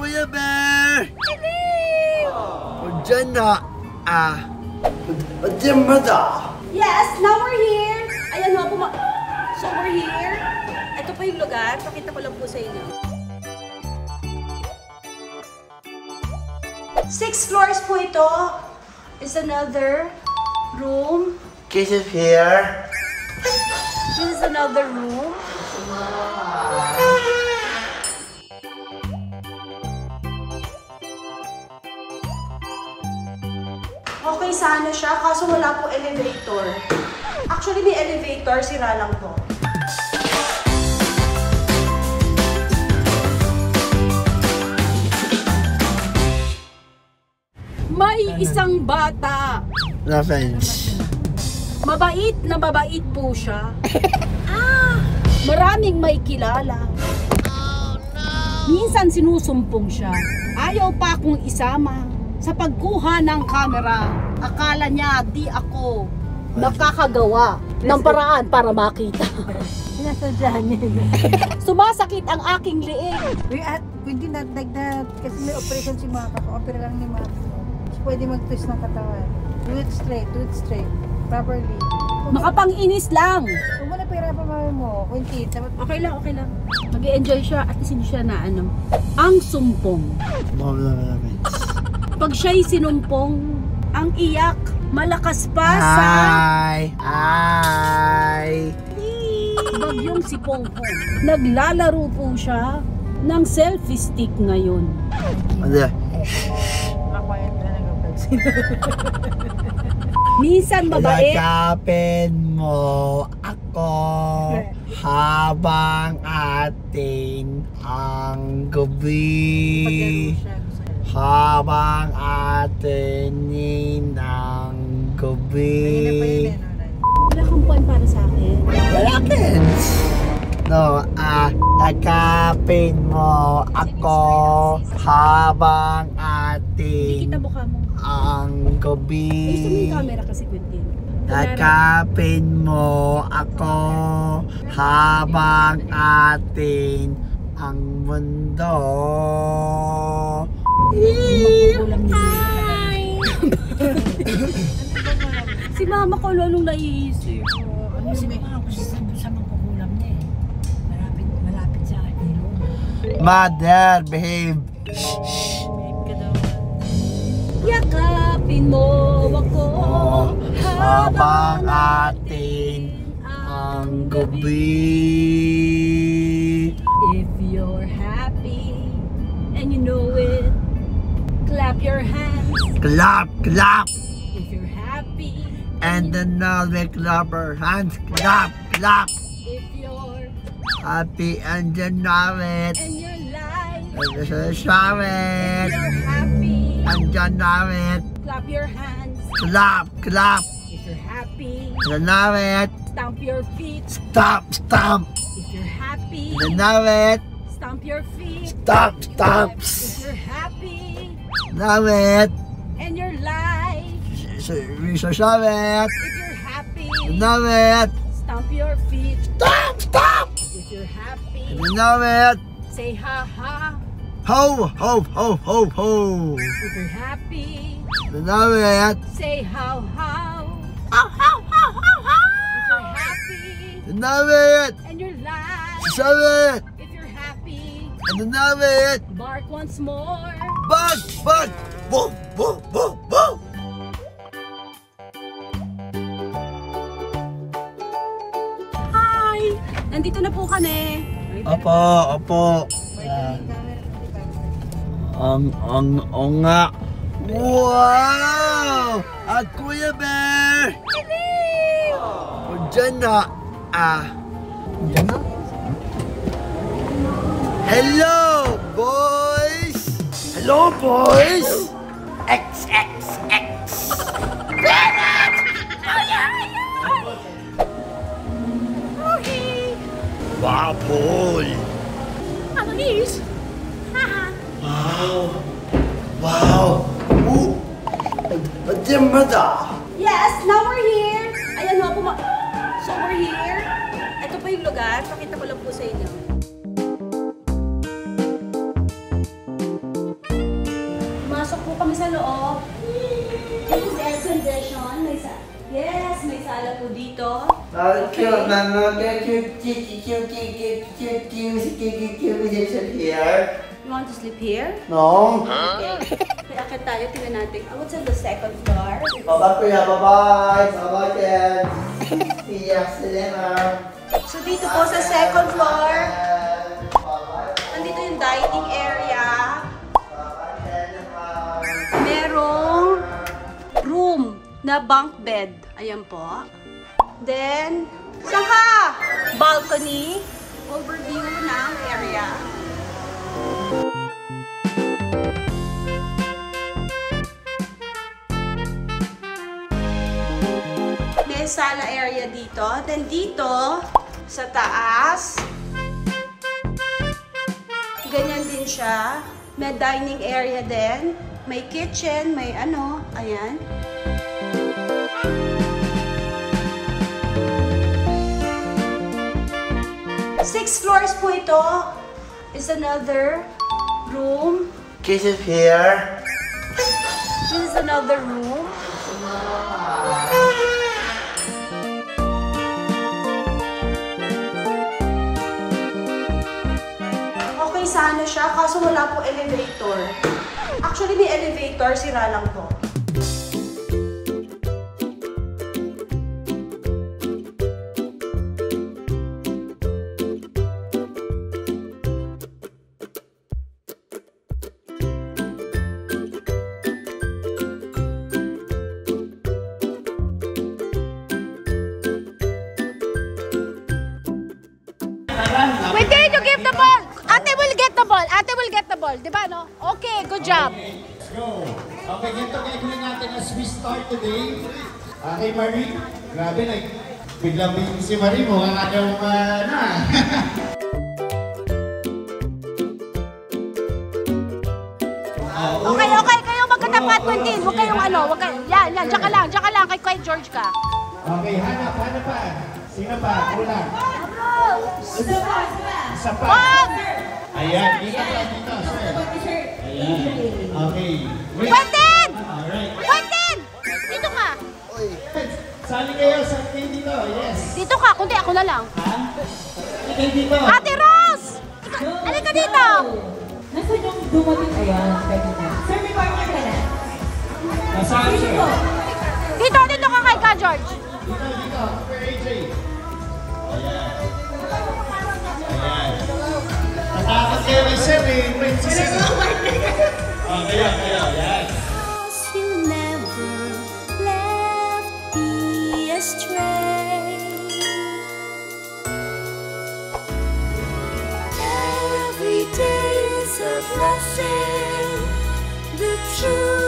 Kuya Bear! O dyan na, dyan ba da? Yes, now we're here. Ayan ho, so we're here. Ito po yung lugar. Pakita ko lang po sa inyo. 6 floors po ito. Is another room. Kiss is here. This is another room. Okay sana siya, kaso wala po elevator. Actually, may elevator, sira lang po. May isang bata. Na friends. Mabait na mabait po siya. Maraming may kilala. Oh, no. Minsan sinusumpong siya. Ayaw pa akong isama sa pagkuha ng camera. Akala niya di ako nakakagawa ng paraan para makita. Sinasadya niya. Sumasakit ang aking liig. Pwede na dagdag kasi may operation si Maka. Opera lang ni Maka. So, pwede mag-twist ng katawan. Do it straight. Properly. Makapang-inis lang. Kung mo na pahirapan mo, kunti. Okay lang. Mag-i-enjoy siya at hindi siya na ano. Ang sumpong. Pag siya'y sinumpong, ang iyak, malakas pa sa... Bagyong si Pongpong. Naglalaro po siya ng selfie stick ngayon. Makwayat na nag-apag. Minsan mabait. Yakapin mo ako habang atin ang gabi. Habang atin ang gabi. Wala kang point para sa akin. Walakins! No, yakapin mo ako habang Hindi atin kita mukha mo. ang gabi. Gusto mo yung camera kasi, Quentin. Yakapin mo ako habang atin ang mundo. Si mama ko lalong naiisip. Kasi may sa mangkukulam niya eh. Malapit sa akin. Mother, behave. Yakapin mo ako Habang atin ang gabi. If you're happy and you know it, clap your hands. Clap, clap. If you're happy And then now we clap our hands. Clap, clap. if you're Happy and you know it. and your life, And you show if it. you're happy, And you know it. clap your hands. Clap, clap. If you're happy, You know it. stamp your feet. Stomp, stomp. If you're happy, You know it. stamp your feet. Stomp, stomp. If you're happy Know it. and your life, We should show it. if you're happy, You know it. stamp your feet. Stomp, stomp. If you're happy, You know it. say ha ha. Ho, ho, ho, ho, ho. If you're happy, You know it. say how how. Ho, ho, ho, ho, ho. If you're happy You know it. and your life, Show it. if you're happy, You know it. bark once more. Bug, bug. Woo, woo, woo, woo. Hi! Nandito na po kami. Opo, opo. Ang nga. Wow! At Kuya Bear! O dyan na, dyan na? Hello, boys! Hello, boys! XXX! Bennett! Wow, Paul! Annalise! Wow! Wow! Ooh! Dyan ba da? Yes, now we're here. Ayan ho, so we're here. Ito po yung lugar. Pakita ko lang po sa inyo. po kami sa loob. This is air condition. Yes, may sala po dito. Cute, Mama. Cute here. You want to sleep here? No. Okay. Kaya akit tayo, tingnan natin. What's on the second floor? Bye-bye, Kuya. Bye-bye. Bye-bye, Ken. See ya. So dito po sa second floor, nandito yung dining area. Merong room na bunk bed. Ayan po. Then, saka balcony. Overview ng area. May sala area dito. Then dito, sa taas, ganyan din siya. May dining area din. May kitchen, may ano, ayan. Six floors po ito. Is another room. Kisses here. This is another room. Okay sana siya, kaso wala po elevator. Actually, may elevator, sira lang po. Wait, did you give the ball? Ate will get the ball. Ate will get the ball. Diba, no? Okay, good job. Let's go. Okay, ganito gagawin natin as we start today. Okay, Marie. Grabe na. Biglang si Marie mo. Ang ayaw na. Okay, okay. Kayo magkatapat, Quentin. Huwag kayong ano. Huwag kayo. Yan, yan. Diyan ka lang. Kay George ka. Okay, hanap pa. Sino pa? Kulang. Isa pa. Wag! Ayan, dito, sir. Ayan. Okay. Wait. Quentin! Alright. Quentin! Dito ka. Sali kayo dito. Yes. Dito ka. Kundi ako na lang. Ha? Sali dito. Ate Rose! Halika dito! Nasaan yung dumating? Ayan, pwede na. Sir, may partner ka na. Nasaan siya? Dito ka kay ka, George. Dito. Super AJ. Ayan. Natakot kayo kay Sir eh. Princess. Kaya. Ayan. You never left me astray. Every day is a blessing. The truth.